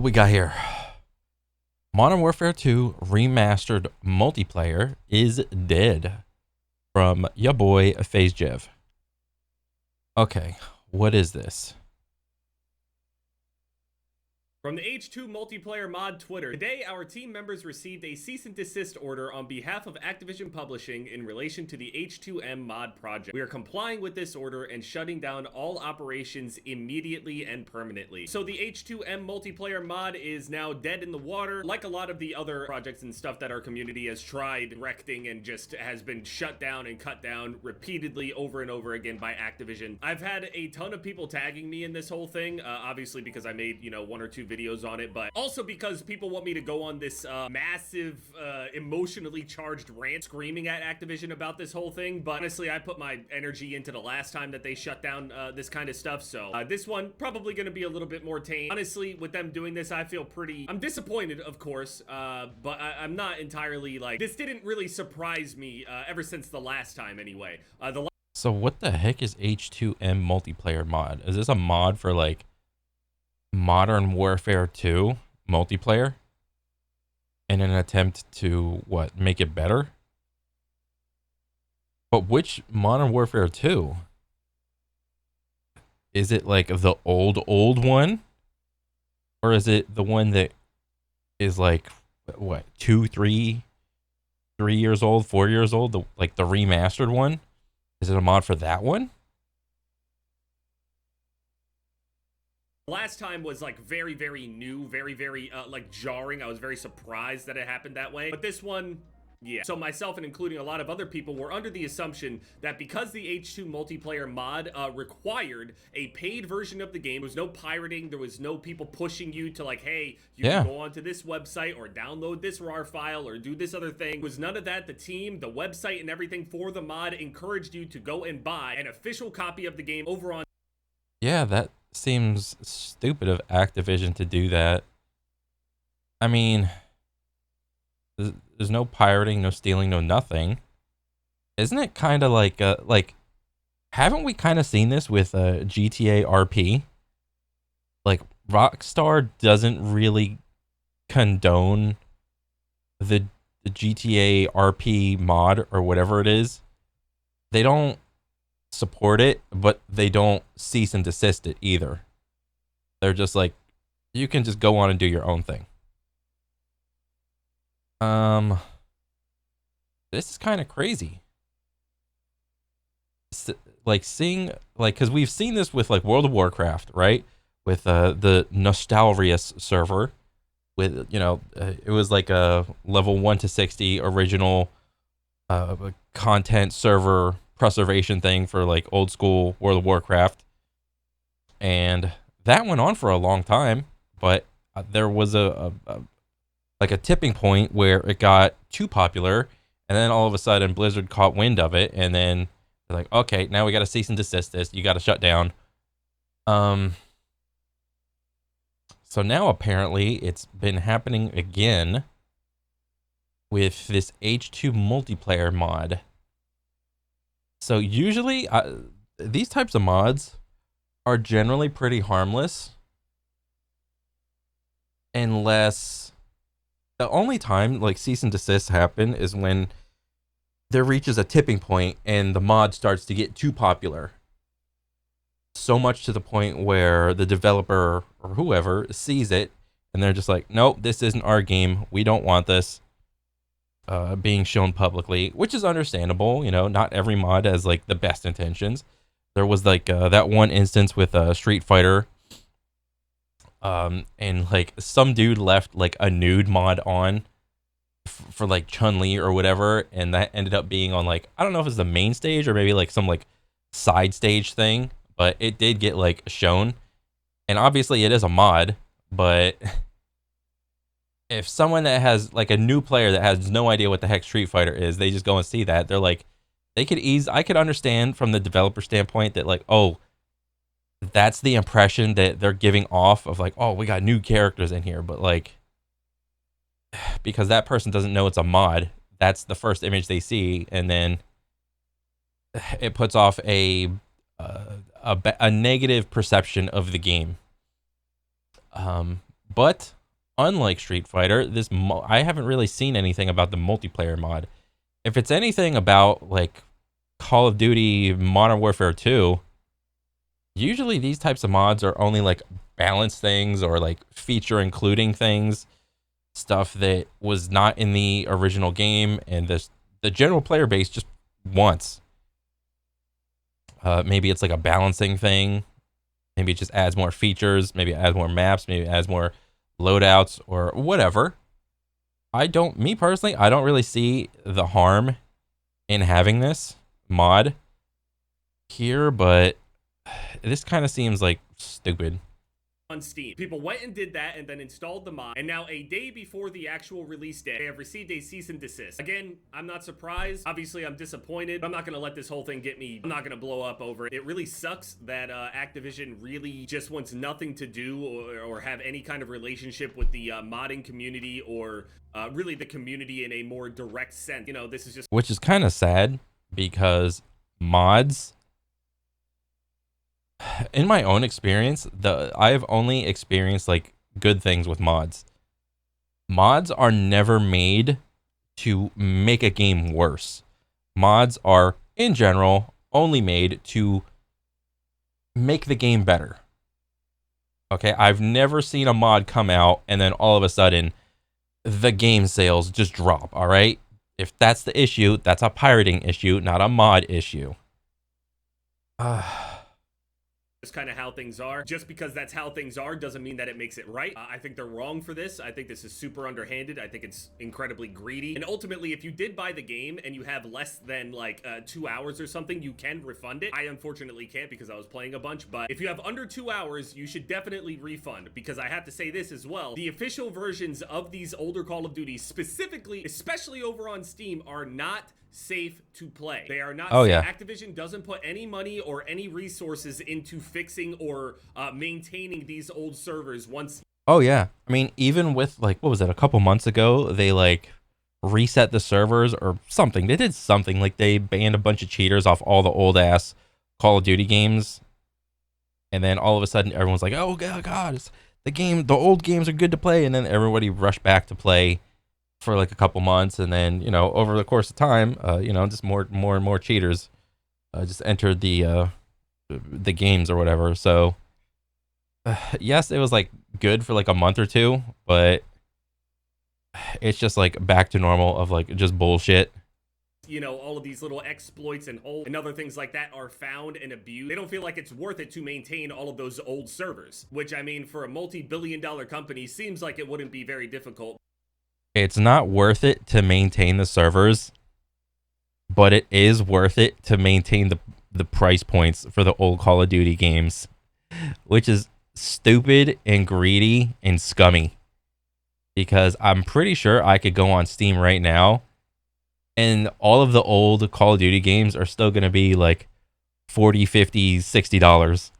What we got here? Modern Warfare 2 Remastered Multiplayer is dead from ya boy FaZe Jev. Okay, what is this? From the H2 Multiplayer Mod Twitter, today our team members received a cease and desist order on behalf of Activision Publishing in relation to the H2M mod project. We are complying with this order and shutting down all operations immediately and permanently. So the H2M Multiplayer mod is now dead in the water, like a lot of the other projects and stuff that our community has tried directing and just has been shut down and cut down repeatedly over and over again by Activision. I've had a ton of people tagging me in this whole thing, obviously because I made, one or two videos on it, but also because people want me to go on this massive emotionally charged rant screaming at Activision about this whole thing. But honestly, I put my energy into the last time that they shut down this kind of stuff, so this one probably gonna be a little bit more tame. Honestly, with them doing this, I feel I'm disappointed, of course, but I'm not entirely like, this didn't really surprise me ever since the last time anyway. So what the heck is H2M Multiplayer mod? Is this a mod for like Modern Warfare 2 multiplayer in an attempt to what, make it better? But which Modern Warfare 2? Is it like the old one, or is it the one that is like what, 3 years old, 4 years old, like the remastered one? Is it a mod for that one? Last time was like very, very new, very, very like jarring. I was very surprised that it happened that way. But this one, yeah. So myself and including a lot of other people were under the assumption that because the H2 multiplayer mod required a paid version of the game, there was no pirating, there was no people pushing you to like, hey, you can go onto this website or download this RAR file or do this other thing. It was none of that. The team, the website, and everything for the mod encouraged you to go and buy an official copy of the game over on. Yeah, that seems stupid of Activision to do that. I mean, there's no pirating, no stealing, no nothing. Isn't it kind of like haven't we kind of seen this with GTA RP? Like Rockstar doesn't really condone the GTA RP mod or whatever it is. They don't support it, but they don't cease and desist it either. They're just like, you can just go on and do your own thing. This is kind of crazy. Like seeing, like, because we've seen this with like World of Warcraft, right? With the Nostalrius server, with it was like a level 1 to 60 original content server preservation thing for like old school World of Warcraft, and that went on for a long time, but there was a tipping point where it got too popular, and then all of a sudden Blizzard caught wind of it, and then they're like, okay, now we got to cease and desist this, you got to shut down. So now apparently it's been happening again with this H2 multiplayer mod. So usually these types of mods are generally pretty harmless, unless the only time like cease and desist happen is when there reaches a tipping point and the mod starts to get too popular. So much to the point where the developer or whoever sees it and they're just like, nope, this isn't our game. We don't want this being shown publicly, which is understandable. Not every mod has like the best intentions. There was like that one instance with Street Fighter, and like some dude left like a nude mod on for like Chun-Li or whatever, and that ended up being on like, I don't know if it's the main stage or maybe like some like side stage thing, but it did get like shown, and obviously it is a mod, but if someone that has like a new player that has no idea what the heck Street Fighter is, they just go and see that, they're like, I could understand from the developer standpoint that like, oh, that's the impression that they're giving off of like, oh, we got new characters in here, but like, because that person doesn't know it's a mod, that's the first image they see, and then it puts off a negative perception of the game. But unlike Street Fighter, I haven't really seen anything about the multiplayer mod. If it's anything about like Call of Duty Modern Warfare 2, usually these types of mods are only like balance things or like feature including things, stuff that was not in the original game and the general player base just wants. Maybe it's like a balancing thing. Maybe it just adds more features. Maybe it adds more maps. Maybe it adds more loadouts or whatever. Me personally, I don't really see the harm in having this mod here, but this kind of seems like stupid. On Steam. People went and did that and then installed the mod, and now a day before the actual release day, they have received a cease and desist. Again, I'm not surprised. Obviously, I'm disappointed, but I'm not gonna let this whole thing get me. I'm not gonna blow up over it. It really sucks that Activision really just wants nothing to do or have any kind of relationship with the modding community or really the community in a more direct sense. You know, this is just... Which is kind of sad because mods... In my own experience, I've only experienced like good things with mods. Mods are never made to make a game worse. Mods are, in general, only made to make the game better. Okay, I've never seen a mod come out and then all of a sudden the game sales just drop, all right? If that's the issue, that's a pirating issue, not a mod issue. Kind of how things are. Just because that's how things are doesn't mean that it makes it right. I think they're wrong for this. I think this is super underhanded. I think it's incredibly greedy. And ultimately, if you did buy the game and you have less than like 2 hours or something, you can refund it. I unfortunately can't because I was playing a bunch, but if you have under 2 hours, you should definitely refund, because I have to say this as well. The official versions of these older Call of Duty, specifically, especially over on Steam, are not safe to play. They are not. Oh, yeah. Activision doesn't put any money or any resources into fixing or maintaining these old servers once. Oh yeah. I mean, even with like, what was it, a couple months ago, they like reset the servers or something. They did something like they banned a bunch of cheaters off all the old ass Call of Duty games. And then all of a sudden everyone's like, oh God, it's the old games are good to play. And then everybody rushed back to play for like a couple months, and then over the course of time, just more and more cheaters just entered the games or whatever. So yes, it was like good for like a month or two, but it's just like back to normal of like just bullshit. All of these little exploits and holes and other things like that are found and abused. They don't feel like it's worth it to maintain all of those old servers, which, I mean, for a multi-billion-dollar company, seems like it wouldn't be very difficult. It's not worth it to maintain the servers, but it is worth it to maintain the price points for the old Call of Duty games, which is stupid and greedy and scummy. Because I'm pretty sure I could go on Steam right now and all of the old Call of Duty games are still going to be like $40, $50, $60.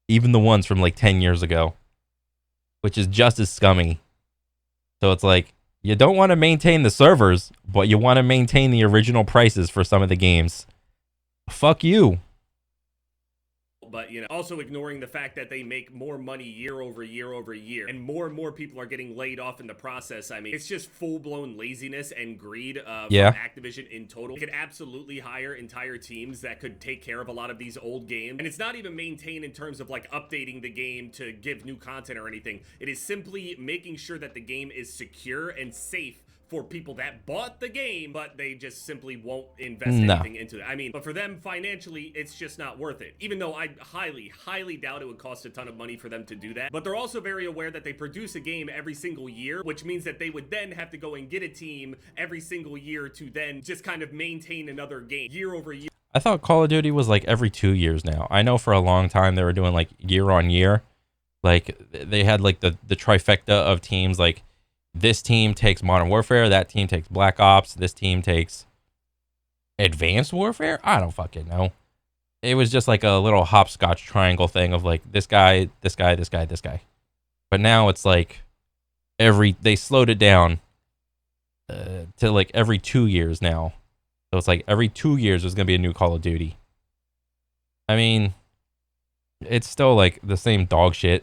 Even the ones from like 10 years ago, which is just as scummy. So it's like, you don't want to maintain the servers, but you want to maintain the original prices for some of the games. Fuck you. But, also ignoring the fact that they make more money year over year over year, and more people are getting laid off in the process. I mean, it's just full-blown laziness and greed from Activision in total. They could absolutely hire entire teams that could take care of a lot of these old games. And it's not even maintained in terms of, like, updating the game to give new content or anything. It is simply making sure that the game is secure and safe for people that bought the game, but they just simply won't invest anything into it. I mean, but for them financially, it's just not worth it. Even though I highly doubt it would cost a ton of money for them to do that. But they're also very aware that they produce a game every single year, which means that they would then have to go and get a team every single year to then just kind of maintain another game year over year. I thought Call of Duty was like every 2 years now. I know for a long time they were doing like year on year. Like they had like the trifecta of teams, like this team takes Modern Warfare, that team takes Black Ops, this team takes Advanced Warfare? I don't fucking know. It was just like a little hopscotch triangle thing of like this guy, this guy, this guy, this guy. But now it's like they slowed it down to like every 2 years now. So it's like every 2 years there's going to be a new Call of Duty. I mean, it's still like the same dog shit.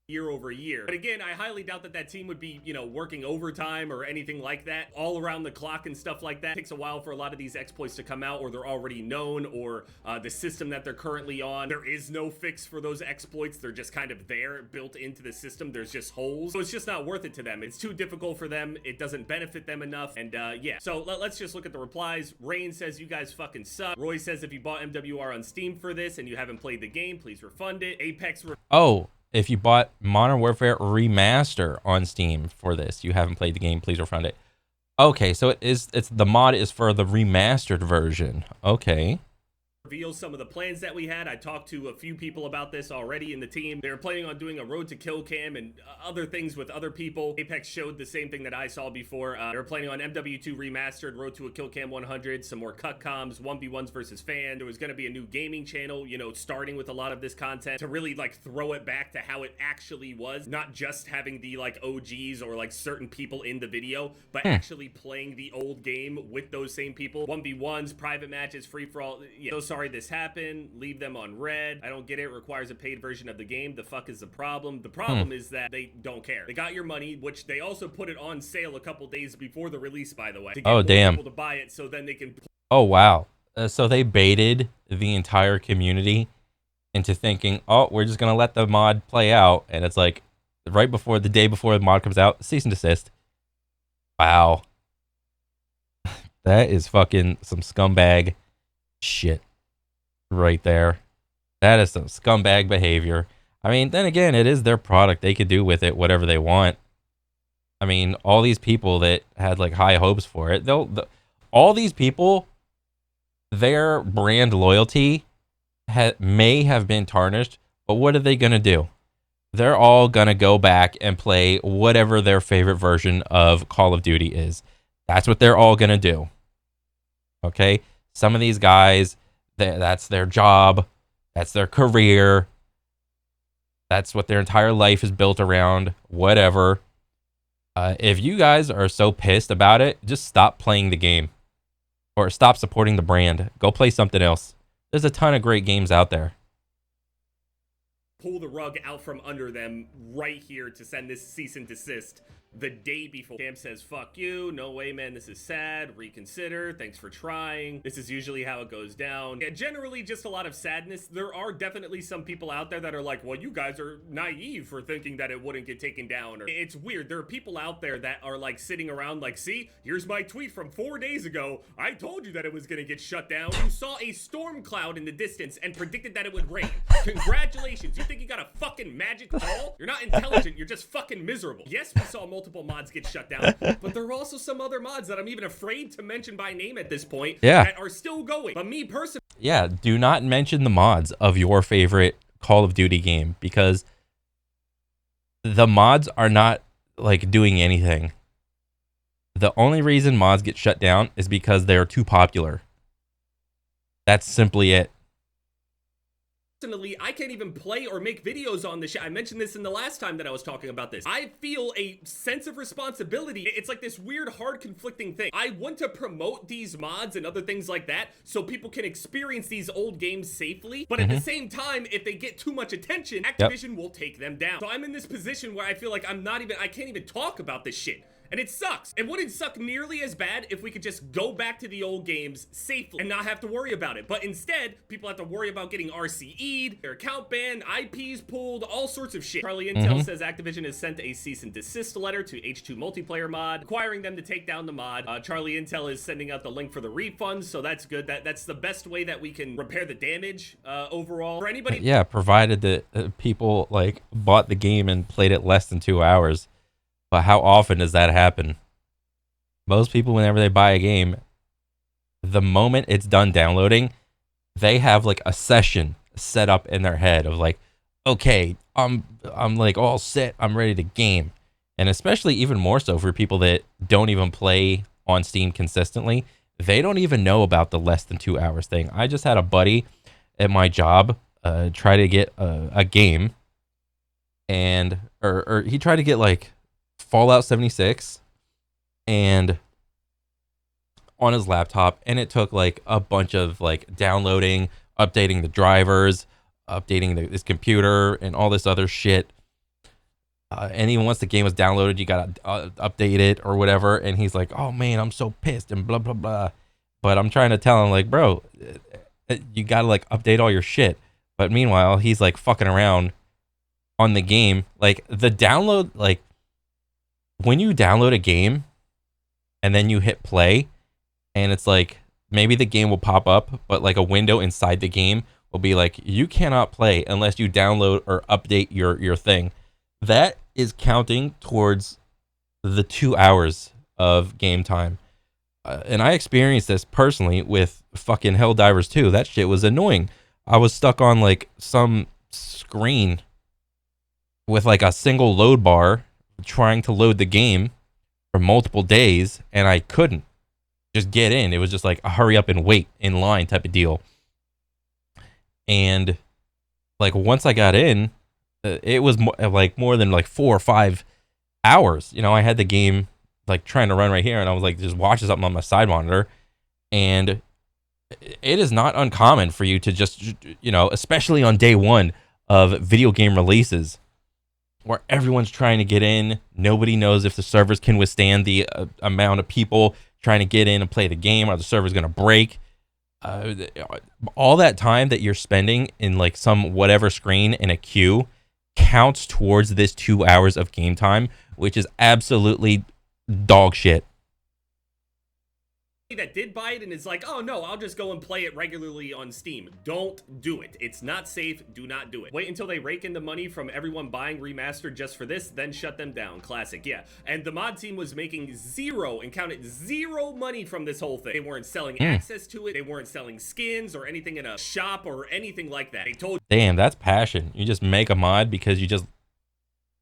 year over year. But again, I highly doubt that that team would be, you know, working overtime or anything like that, all around the clock and stuff like that. It takes a while for a lot of these exploits to come out, or they're already known, or the system that they're currently on, there is no fix for those exploits. They're just kind of there, built into the system. There's just holes. So it's just not worth it to them. It's too difficult for them. It doesn't benefit them enough. And yeah, so let's just look at the replies. Rain says, you guys fucking suck. Roy says, if you bought MWR on Steam for this and you haven't played the game, please refund it. Apex. Oh, if you bought Modern Warfare Remaster on Steam for this, you haven't played the game, please refund it. Okay, so it's the mod is for the remastered version. Okay. Reveals some of the plans that we had. I talked to a few people about this already in the team. They were planning on doing a road to kill cam and other things with other people. Apex showed the same thing that I saw before. They were planning on MW2 remastered, road to a kill cam 100, some more cut comms, 1v1s versus fan. There was going to be a new gaming channel, you know, starting with a lot of this content to really like throw it back to how it actually was, not just having the like OGs or like certain people in the video, but actually playing the old game with those same people. 1v1s, private matches, free for all. Yeah. So sorry this happened. Leave them on red. I don't get it. Requires a paid version of the game. The fuck is the problem? The problem is that they don't care. They got your money, which they also put it on sale a couple days before the release, by the way. To get more people to buy it, so then they can. Oh wow. So they baited the entire community into thinking, oh, we're just gonna let the mod play out, and it's like right before the day before the mod comes out, cease and desist. Wow. That is fucking some scumbag shit right there. That is some scumbag behavior. I mean, then again, it is their product. They could do with it whatever they want. I mean, all these people that had like high hopes for it, all these people, their brand loyalty may have been tarnished, but what are they going to do? They're all going to go back and play whatever their favorite version of Call of Duty is. That's what they're all going to do. Okay? Some of these guys, that's their job. That's their career. That's what their entire life is built around. Whatever. If you guys are so pissed about it, just stop playing the game. Or stop supporting the brand. Go play something else. There's a ton of great games out there. Pull the rug out from under them right here to send this cease and desist the day before. Cam says, fuck you. No way, man. This is sad. Reconsider. Thanks for trying. This is usually how it goes down. Yeah, generally just a lot of sadness. There are definitely some people out there that are like, well, you guys are naive for thinking that it wouldn't get taken down. Or it's weird. There are people out there that are like sitting around like, see, here's my tweet from 4 days ago. I told you that it was going to get shut down. You saw a storm cloud in the distance and predicted that it would rain. Congratulations. You think you got a fucking magic ball? You're not intelligent. You're just fucking miserable. Yes, we saw multiple mods get shut down, but there are also some other mods that I'm even afraid to mention by name at this point that are still going. But me personally, yeah, do not mention the mods of your favorite Call of Duty game, because the mods are not like doing anything. The only reason mods get shut down is because they're too popular. That's simply it. I can't even play or make videos on this shit. I mentioned this in the last time that I was talking about this. I feel a sense of responsibility. It's like this weird, hard, conflicting thing. I want to promote these mods and other things like that so people can experience these old games safely. But at the same time, if they get too much attention, Activision will take them down. So I'm in this position where I feel like I can't even talk about this shit. And it sucks. It wouldn't suck nearly as bad if we could just go back to the old games safely and not have to worry about it. But instead, people have to worry about getting RCE'd, their account banned, IPs pulled, all sorts of shit. Charlie Intel says Activision has sent a cease and desist letter to H2 Multiplayer Mod, requiring them to take down the mod. Charlie Intel is sending out the link for the refunds, so that's good. That's the best way that we can repair the damage overall. For anybody, yeah, provided that people like bought the game and played it less than 2 hours. But how often does that happen? Most people, whenever they buy a game, the moment it's done downloading, they have like a session set up in their head of like, okay, I'm like all set, I'm ready to game. And especially even more so for people that don't even play on Steam consistently, they don't even know about the less than 2 hours thing. I just had a buddy at my job try to get a game, and or he tried to get like Fallout 76 and on his laptop, and it took like a bunch of like downloading, updating the drivers, updating his computer and all this other shit. And even once the game was downloaded, you gotta update it or whatever. And he's like, "Oh man, I'm so pissed," and blah blah blah. But I'm trying to tell him like, bro, you gotta like update all your shit. But meanwhile, he's like fucking around on the game. Like the download, like when you download a game and then you hit play, and it's like maybe the game will pop up, but like a window inside the game will be like, you cannot play unless you download or update your thing. That is counting towards the 2 hours of game time. And I experienced this personally with fucking Helldivers 2. That shit was annoying. I was stuck on like some screen with like a single load bar trying to load the game for multiple days, and I couldn't just get in. It was just like a hurry up and wait in line type of deal. And like once I got in, it was like more than like 4 or 5 hours. You know, I had the game like trying to run right here, and I was like just watching something on my side monitor. And it is not uncommon for you to just, you know, especially on day one of video game releases, where everyone's trying to get in. Nobody knows if the servers can withstand the amount of people trying to get in and play the game, or the server's going to break. All that time that you're spending in like some whatever screen in a queue counts towards this 2 hours of game time, which is absolutely dog shit. That did buy it and is like, oh no, I'll just go and play it regularly on Steam. Don't do it. It's not safe. Do not do it. Wait until they rake in the money from everyone buying Remastered just for this, then shut them down. Classic, yeah. And the mod team was making zero, and counted zero money from this whole thing. They weren't selling access to it. They weren't selling skins or anything in a shop or anything like that. They told Damn, that's passion. You just make a mod because you just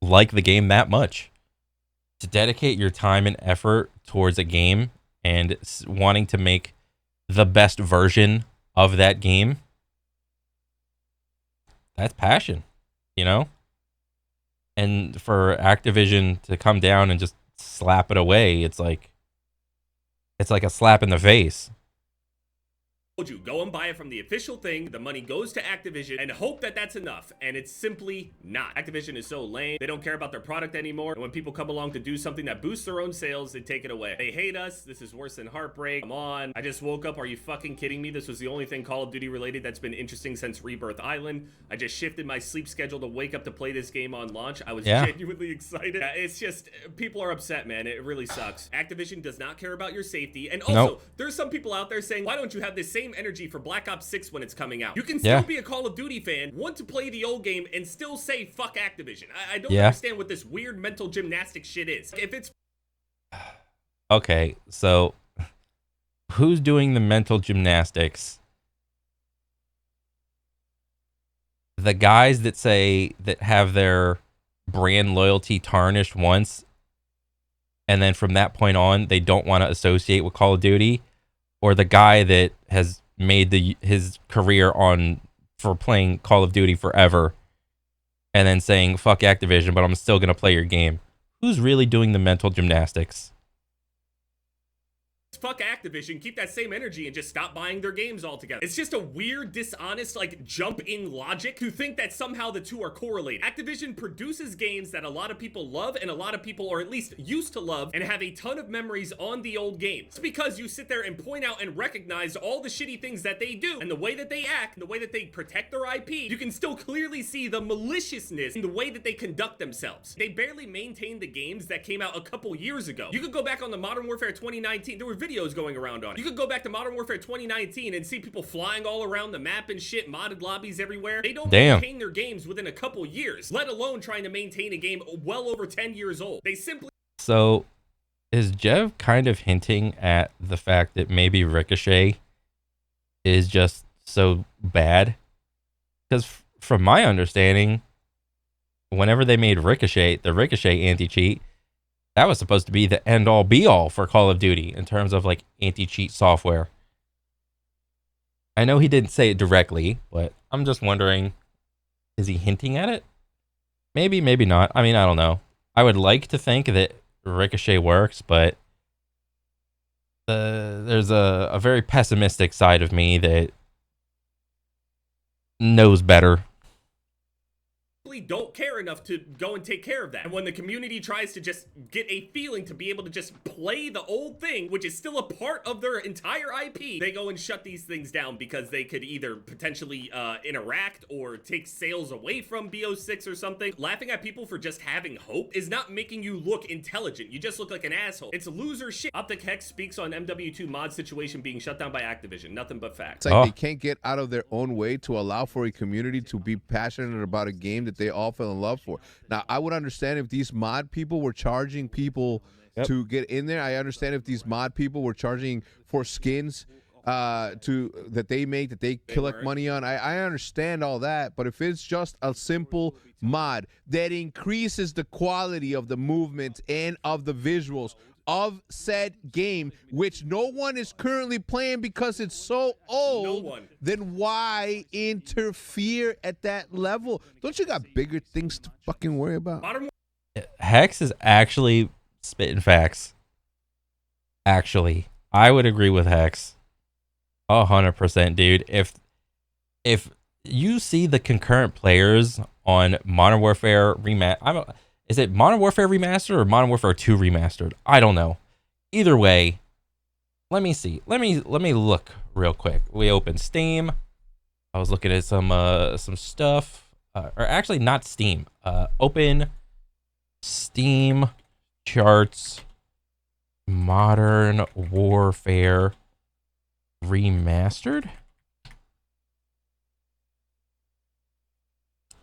like the game that much. To dedicate your time and effort towards a game and wanting to make the best version of that game, that's passion, you know? And for Activision to come down and just slap it away, it's like a slap in the face. you, go and buy it from the official thing. The money goes to Activision and hope that that's enough, and it's simply not. Activision is so lame. They don't care about their product anymore, and when people come along to do something that boosts their own sales, they take it away. They hate us. This is worse than heartbreak. Come on. I just woke up. Are you fucking kidding me? This was the only thing Call of Duty related that's been interesting since Rebirth Island. I just shifted my sleep schedule to wake up to play this game on launch. I was genuinely excited. It's just, people are upset, man. It really sucks. Activision does not care about your safety, and also, there's some people out there saying, why don't you have this same energy for Black Ops 6 when it's coming out? You can still be a Call of Duty fan, want to play the old game, and still say fuck Activision. I don't understand what this weird mental gymnastics shit is. If it's okay, so who's doing the mental gymnastics? The guys that say that have their brand loyalty tarnished once, and then from that point on they don't want to associate with Call of Duty, or the guy that has made his career for playing Call of Duty forever and then saying fuck Activision, but I'm still gonna play your game? Who's really doing the mental gymnastics? fuck Activision, keep that same energy and just stop buying their games altogether. It's just a weird, dishonest, like, jump in logic to think that somehow the two are correlated. Activision produces games that a lot of people love, and a lot of people, or at least used to love, and have a ton of memories on the old games. It's because you sit there and point out and recognize all the shitty things that they do, and the way that they act, and the way that they protect their IP, you can still clearly see the maliciousness in the way that they conduct themselves. They barely maintain the games that came out a couple years ago. You could go back on the Modern Warfare 2019, there were videos going around on it. You could go back to Modern Warfare 2019 and see people flying all around the map and shit, modded lobbies everywhere. They don't maintain their games within a couple years, let alone trying to maintain a game well over 10 years old. They simply... So, is Jev kind of hinting at the fact that maybe Ricochet is just so bad? Because from my understanding, whenever they made Ricochet, the Ricochet anti-cheat, that was supposed to be the end-all be-all for Call of Duty in terms of like anti-cheat software. I know he didn't say it directly, but I'm just wondering, is he hinting at it? Maybe, maybe not. I mean, I don't know. I would like to think that Ricochet works, but there's a very pessimistic side of me that knows better. simply don't care enough to go and take care of that. And when the community tries to just get a feeling to be able to just play the old thing, which is still a part of their entire IP, they go and shut these things down because they could either potentially interact or take sales away from BO6 or something. Laughing at people for just having hope is not making you look intelligent. You just look like an asshole. It's loser shit. Optic Hex speaks on MW2 mod situation being shut down by Activision. Nothing but facts. It's like they can't get out of their own way to allow for a community to be passionate about a game that they all fell in love for. Now, I would understand if these mod people were charging people to get in there. I understand if these mod people were charging for skins that they make, that they collect money on. I understand all that, but if it's just a simple mod that increases the quality of the movement and of the visuals of said game, which no one is currently playing because it's so old, then why interfere at that level? Don't you got bigger things to fucking worry about? Hex is actually spitting facts. Actually, I would agree with Hex 100%, dude. If you see the concurrent players on Modern Warfare is it Modern Warfare Remastered or Modern Warfare 2 Remastered? I don't know. Either way, let me see. Let me look real quick. We opened Steam. I was looking at some stuff, or actually not Steam. Open Steam charts. Modern Warfare Remastered.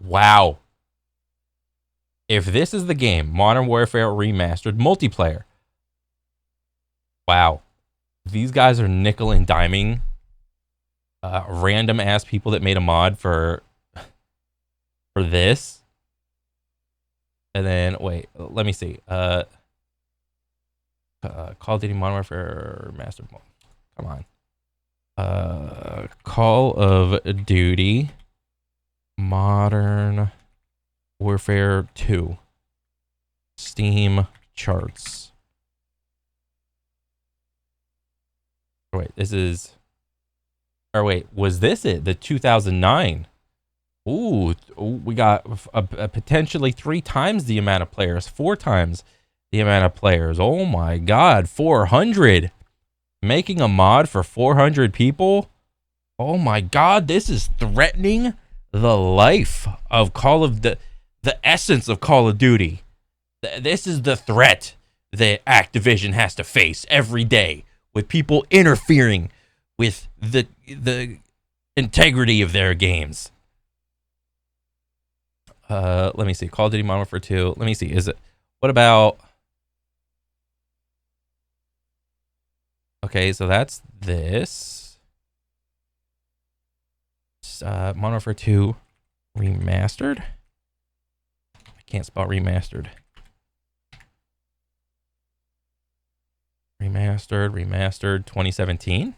Wow. If this is the game, Modern Warfare Remastered multiplayer. Wow. These guys are nickel and diming random ass people that made a mod for this. And then wait, let me see. Call of Duty Modern Warfare Remastered. Come on. Call of Duty Modern Warfare 2 Steam charts. Oh, wait, this is. Or wait, was this it? The 2009? Ooh, we got a potentially 3 times the amount of players, 4 times the amount of players. Oh my God, 400! Making a mod for 400 people? Oh my God, this is threatening the life of the essence of Call of Duty. This is the threat that Activision has to face every day, with people interfering with the integrity of their games. Let me see. Call of Duty Modern Warfare 2. Let me see. What about... Okay, so that's this. Modern Warfare 2 Remastered. I can't spell remastered. Remastered 2017.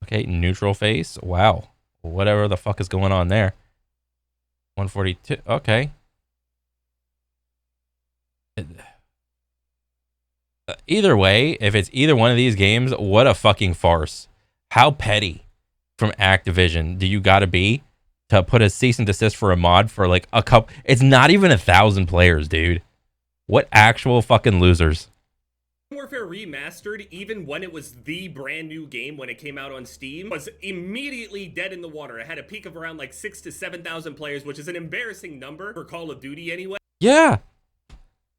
Okay, neutral face. Wow. Whatever the fuck is going on there. 142. Okay. Either way, if it's either one of these games, what a fucking farce. How petty from Activision do you gotta be to put a cease and desist for a mod for like a couple? It's not even 1,000 players, dude. What actual fucking losers. Warfare Remastered, even when it was the brand new game when it came out on Steam, was immediately dead in the water. It had a peak of around like 6,000 to 7,000 players, which is an embarrassing number for Call of Duty anyway. Yeah.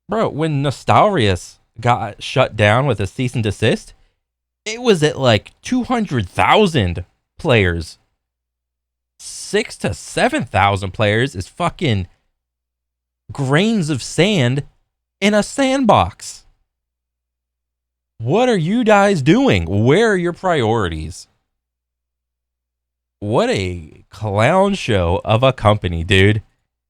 Bro, when Nostalrius got shut down with a cease and desist, it was at like 200,000 players. 6,000 to 7,000 players is fucking grains of sand in a sandbox. What are you guys doing? Where are your priorities? What a clown show of a company, dude.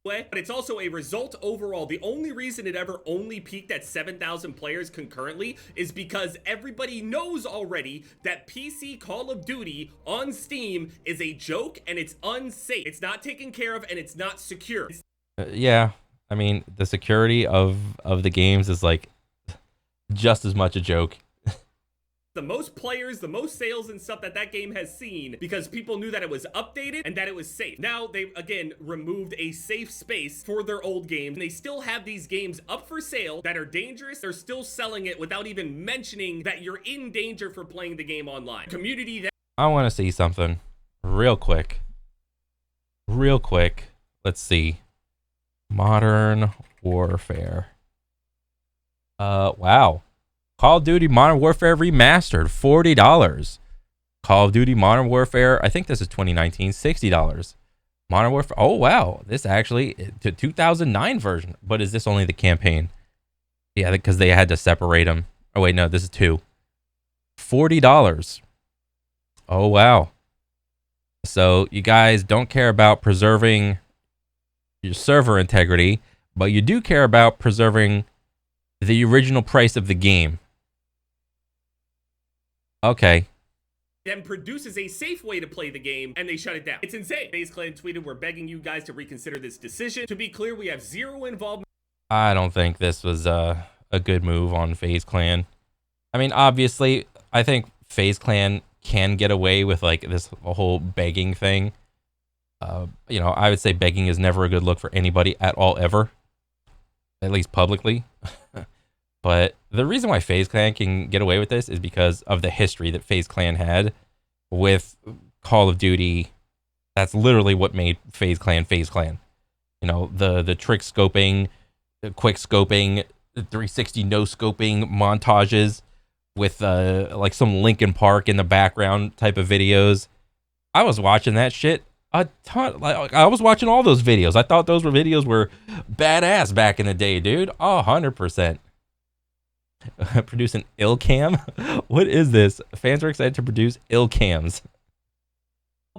But it's also a result overall. The only reason it ever only peaked at 7,000 players concurrently is because everybody knows already that PC Call of Duty on Steam is a joke and it's unsafe. It's not taken care of and it's not secure. Yeah, I mean, the security of the games is like just as much a joke the most players, the most sales and stuff that game has seen because people knew that it was updated and that it was safe. Now they again removed a safe space for their old games, and they still have these games up for sale that are dangerous. They're still selling it without even mentioning that you're in danger for playing the game online. Community that I want to see something real quick. Let's see. Modern Warfare. Wow. Call of Duty Modern Warfare Remastered, $40. Call of Duty Modern Warfare, I think this is 2019, $60. Modern Warfare, oh wow, this actually, the 2009 version. But is this only the campaign? Yeah, because they had to separate them. Oh wait, no, this is two. $40. Oh wow. So you guys don't care about preserving your server integrity, but you do care about preserving the original price of the game. Okay. then produces a safe way to play the game, and they shut it down. It's insane. FaZe Clan tweeted, "We're begging you guys to reconsider this decision. To be clear, we have zero involvement." I don't think this was a good move on FaZe Clan. I mean, obviously, I think FaZe Clan can get away with like this whole begging thing. You know, I would say begging is never a good look for anybody at all, ever. At least publicly. But the reason why FaZe Clan can get away with this is because of the history that FaZe Clan had with Call of Duty. That's literally what made FaZe Clan FaZe Clan. You know, the trick scoping, the quick scoping, the 360 no scoping montages with like some Linkin Park in the background type of videos. I was watching that shit a ton. Like, I was watching all those videos. I thought those videos were badass back in the day, dude. 100%. Produce an ill cam? What is this? Fans are excited to produce ill cams.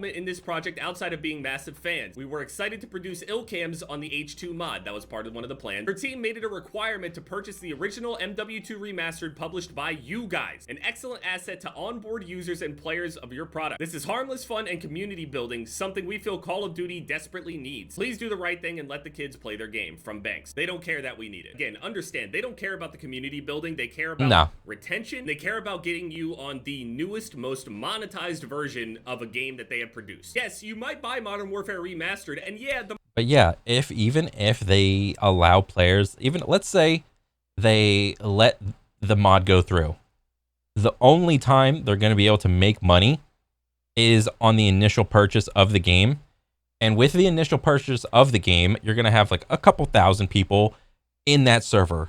In this project outside of being massive fans. We were excited to produce ill cams on the H2 mod. That was part of one of the plans. Our team made it a requirement to purchase the original MW2 Remastered published by you guys. An excellent asset to onboard users and players of your product. This is harmless fun and community building, something we feel Call of Duty desperately needs. Please do the right thing and let the kids play their game. From Banks. They don't care that we need it. Again, understand, they don't care about the community building. They care about retention. They care about getting you on the newest, most monetized version of a game that they have produced. Yes, you might buy Modern Warfare Remastered, and yeah, but yeah, even if they allow players, even let's say they let the mod go through, the only time they're going to be able to make money is on the initial purchase of the game. And with the initial purchase of the game, you're going to have like a couple thousand people in that server.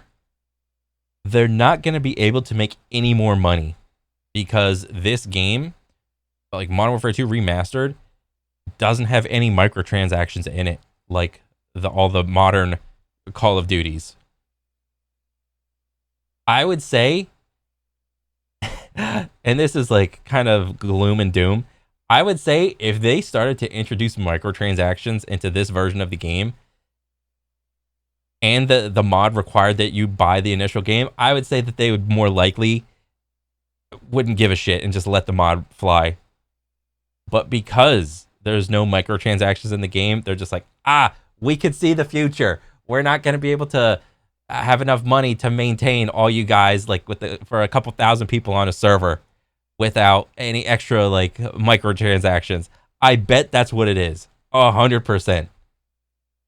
They're not going to be able to make any more money because this game, like Modern Warfare 2 Remastered, doesn't have any microtransactions in it like all the modern Call of Duties. I would say, and this is like kind of gloom and doom, I would say if they started to introduce microtransactions into this version of the game and the mod required that you buy the initial game, I would say that they would more likely wouldn't give a shit and just let the mod fly. But because there's no microtransactions in the game, they're just like, we can see the future. We're not going to be able to have enough money to maintain all you guys like for a couple thousand people on a server without any extra like microtransactions. I bet that's what it is. 100%.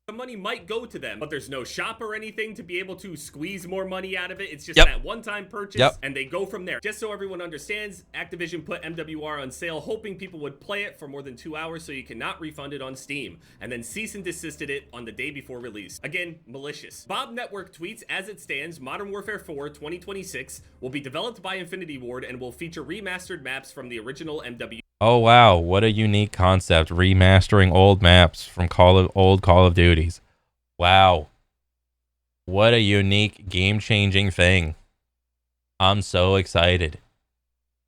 the money might go to them, but there's no shop or anything to be able to squeeze more money out of it. It's just that one-time purchase, and they go from there. Just so everyone understands, Activision put MWR on sale, hoping people would play it for more than 2 hours so you cannot refund it on Steam, and then cease and desisted it on the day before release. Again, malicious. Bob Network tweets, as it stands, Modern Warfare 4 2026 will be developed by Infinity Ward and will feature remastered maps from the original MW. Oh wow, what a unique concept, remastering old maps from old Call of Duties. Wow. What a unique game-changing thing. I'm so excited.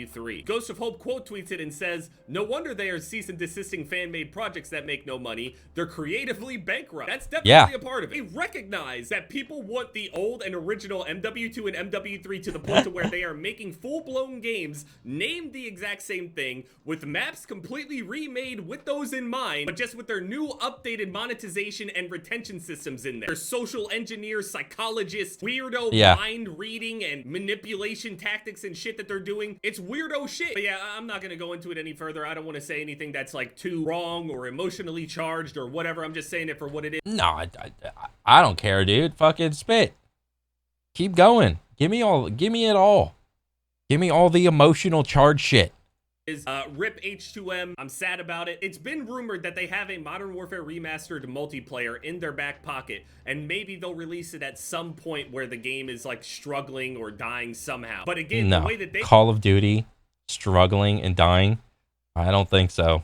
3. Ghost of Hope quote tweets it and says, "No wonder they are cease and desisting fan-made projects that make no money. They're creatively bankrupt." That's definitely a part of it. They recognize that people want the old and original MW2 and MW3 to the point to where they are making full-blown games named the exact same thing with maps completely remade with those in mind, but just with their new updated monetization and retention systems in there. Their social engineers, psychologists, weirdo mind reading and manipulation tactics and shit that they're doing. It's weirdo shit. But yeah, I'm not gonna go into it any further. I don't want to say anything that's like too wrong or emotionally charged or whatever. I'm just saying it for what it is. No, I don't care, dude. Fucking spit. Keep going. Give me it all. Give me all the emotional charge shit. RIP H2M. I'm sad about it. It's been rumored that they have a Modern Warfare Remastered multiplayer in their back pocket, and maybe they'll release it at some point where the game is like struggling or dying somehow. But again, the way that they Call of Duty struggling and dying, I don't think so.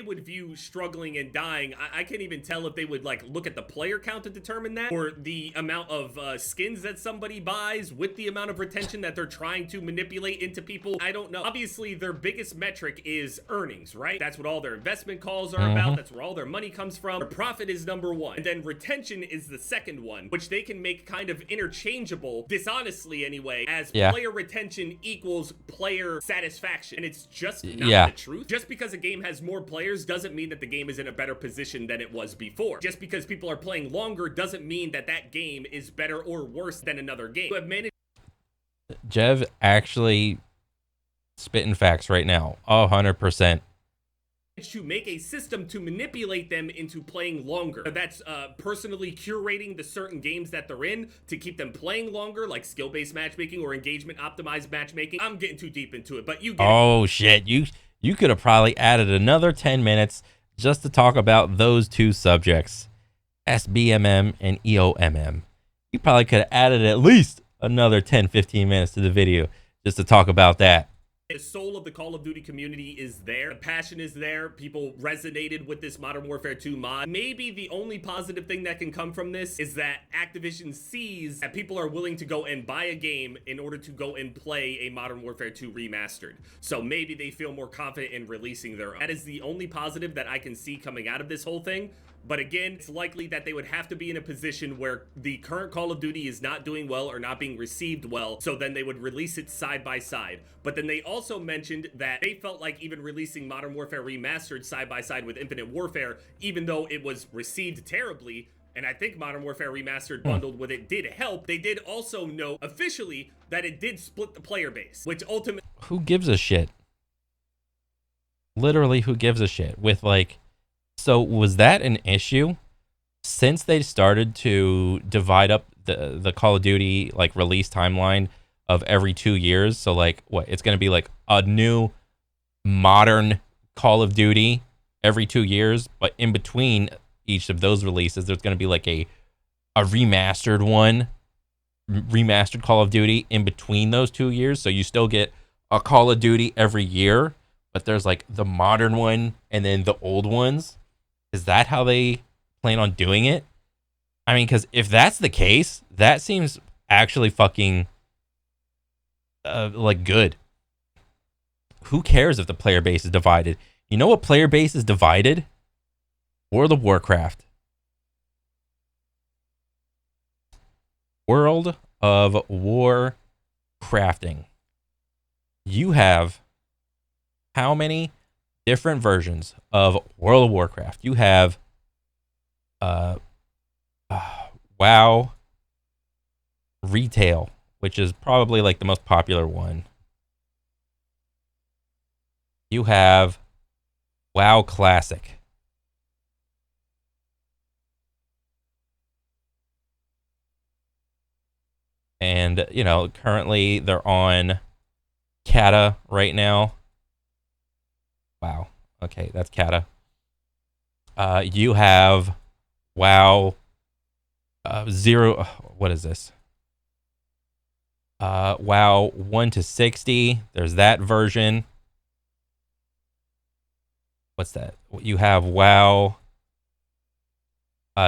would view struggling and dying, I can't even tell if they would like look at the player count to determine that, or the amount of skins that somebody buys with the amount of retention that they're trying to manipulate into people. I don't know. Obviously, their biggest metric is earnings, right? That's what all their investment calls are about. That's where all their money comes from. Their profit is number one, and then retention is the second one, which they can make kind of interchangeable, dishonestly anyway, as player retention equals player satisfaction, and it's just not the truth. Just because a game has more players doesn't mean that the game is in a better position than it was before. Just because people are playing longer doesn't mean that that game is better or worse than another game. You have managed Jev actually spitting facts right now. 100%. to make a system to manipulate them into playing longer. That's personally curating the certain games that they're in to keep them playing longer, like skill-based matchmaking or engagement optimized matchmaking. I'm getting too deep into it, but you get it. Shit. You could have probably added another 10 minutes just to talk about those two subjects, SBMM and EOMM. You probably could have added at least another 10, 15 minutes to the video just to talk about that. The soul of the Call of Duty community is there. The passion is there. People resonated with this Modern Warfare 2 mod. Maybe the only positive thing that can come from this is that Activision sees that people are willing to go and buy a game in order to go and play a Modern Warfare 2 remastered. So maybe they feel more confident in releasing their own. That is the only positive that I can see coming out of this whole thing. But again, it's likely that they would have to be in a position where the current Call of Duty is not doing well or not being received well, so then they would release it side by side. But then they also mentioned that they felt like even releasing Modern Warfare Remastered side by side with Infinite Warfare, even though it was received terribly, and I think Modern Warfare Remastered bundled with it did help, they did also note officially that it did split the player base, which ultimately... Who gives a shit? Literally, who gives a shit? With like... So was that an issue since they started to divide up the Call of Duty like release timeline of every 2 years? So like what, it's going to be like a new modern Call of Duty every 2 years, but in between each of those releases there's going to be like a remastered one, remastered Call of Duty in between those 2 years. So you still get a Call of Duty every year, but there's like the modern one and then the old ones. Is that how they plan on doing it? I mean, because if that's the case, that seems actually fucking like good. Who cares if the player base is divided? You know what player base is divided? World of Warcraft. World of Warcrafting. You have how many different versions of World of Warcraft? You have WoW Retail, which is probably like the most popular one. You have WoW Classic. And, you know, currently they're on Kata right now. Wow. Okay, that's Kata. You have WoW Zero. What is this? WoW 1 to 60. There's that version. What's that? You have WoW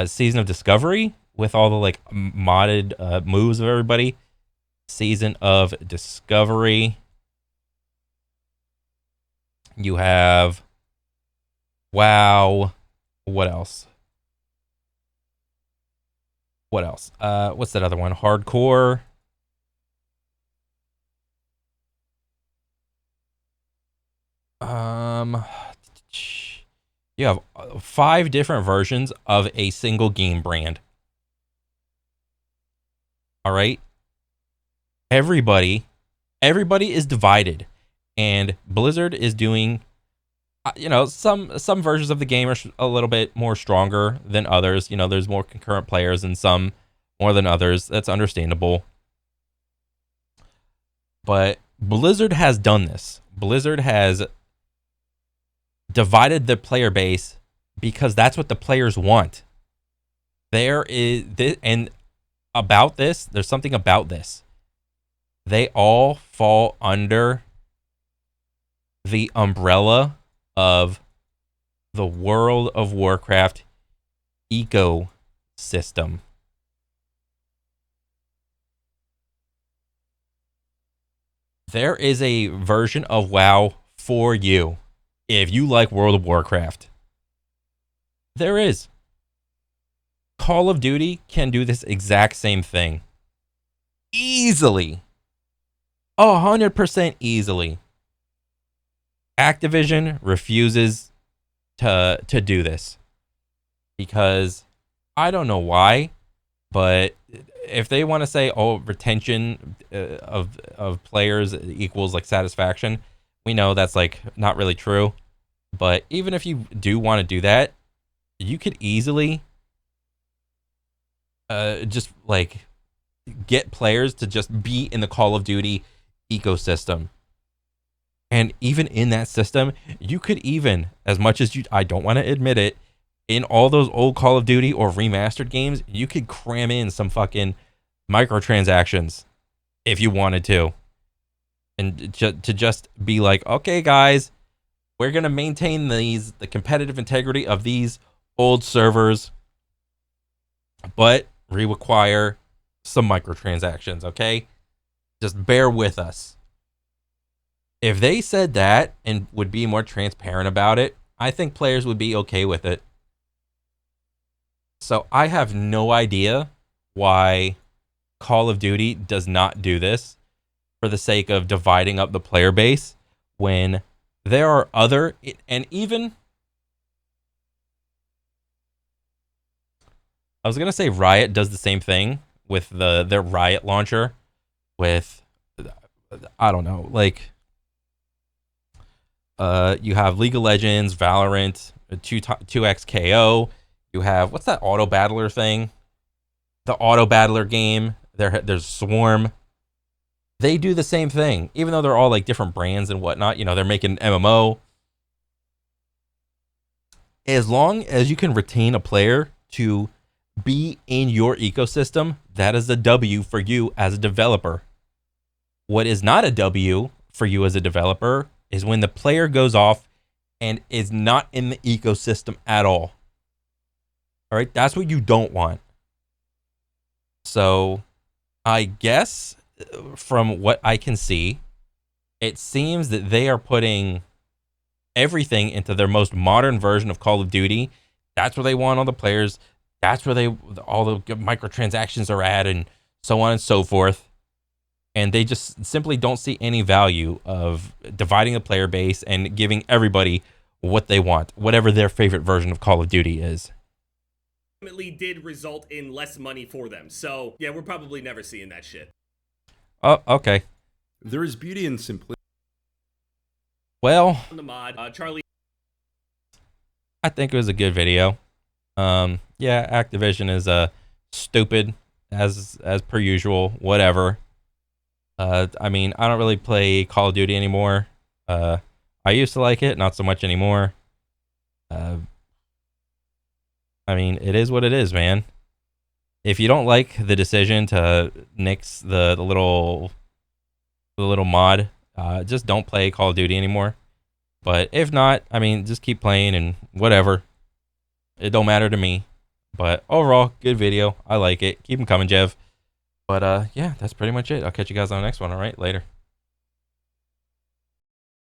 Season of Discovery with all the like modded moves of everybody. Season of Discovery. You have WoW. What else? What else? What's that other one? Hardcore. Um, you have 5 different versions of a single game brand. All right. Everybody is divided, and Blizzard is doing, some versions of the game are a little bit more stronger than others. There's more concurrent players and some more than others. That's understandable. But Blizzard has done this. Blizzard has divided the player base because that's what the players want. There is this, and about this, there's something about this. They all fall under the umbrella of the World of Warcraft ecosystem. There is a version of WoW for you if you like World of Warcraft. There is. Call of Duty can do this exact same thing. Easily. 100% easily. Activision refuses to do this because I don't know why, but if they want to say, retention of players equals like satisfaction, we know that's like not really true. But even if you do want to do that, you could easily just like get players to just be in the Call of Duty ecosystem. And even in that system, you could even, as much as I don't want to admit it, in all those old Call of Duty or remastered games, you could cram in some fucking microtransactions if you wanted to. And to just be like, okay, guys, we're going to maintain the competitive integrity of these old servers, but we require some microtransactions, okay? Just bear with us. If they said that and would be more transparent about it, I think players would be okay with it. So I have no idea why Call of Duty does not do this for the sake of dividing up the player base when there are other, and even, I was going to say Riot does the same thing with their Riot launcher with, I don't know, like, you have League of Legends, Valorant, 2xKO. You have, what's that auto battler thing? The auto battler game. There's Swarm. They do the same thing, even though they're all like different brands and whatnot. They're making MMO. As long as you can retain a player to be in your ecosystem, that is a W for you as a developer. What is not a W for you as a developer is when the player goes off and is not in the ecosystem at all. All right, that's what you don't want. So I guess from what I can see, it seems that they are putting everything into their most modern version of Call of Duty. That's where they want all the players. That's where all the microtransactions are at, and so on and so forth. And they just simply don't see any value of dividing the player base and giving everybody what they want, whatever their favorite version of Call of Duty is. Ultimately did result in less money for them. So, yeah, we're probably never seeing that shit. Oh, okay. There is beauty in simplicity. Well, On the mod, Charlie, I think it was a good video. Yeah, Activision is stupid as per usual. Whatever. I mean, I don't really play Call of Duty anymore. I used to like it, not so much anymore. I mean, it is what it is, man. If you don't like the decision to nix the little mod, just don't play Call of Duty anymore. But if not, I mean, just keep playing and whatever. It don't matter to me. But overall, good video. I like it. Keep them coming, Jev. But yeah, that's pretty much it. I'll catch you guys on the next one. All right, later.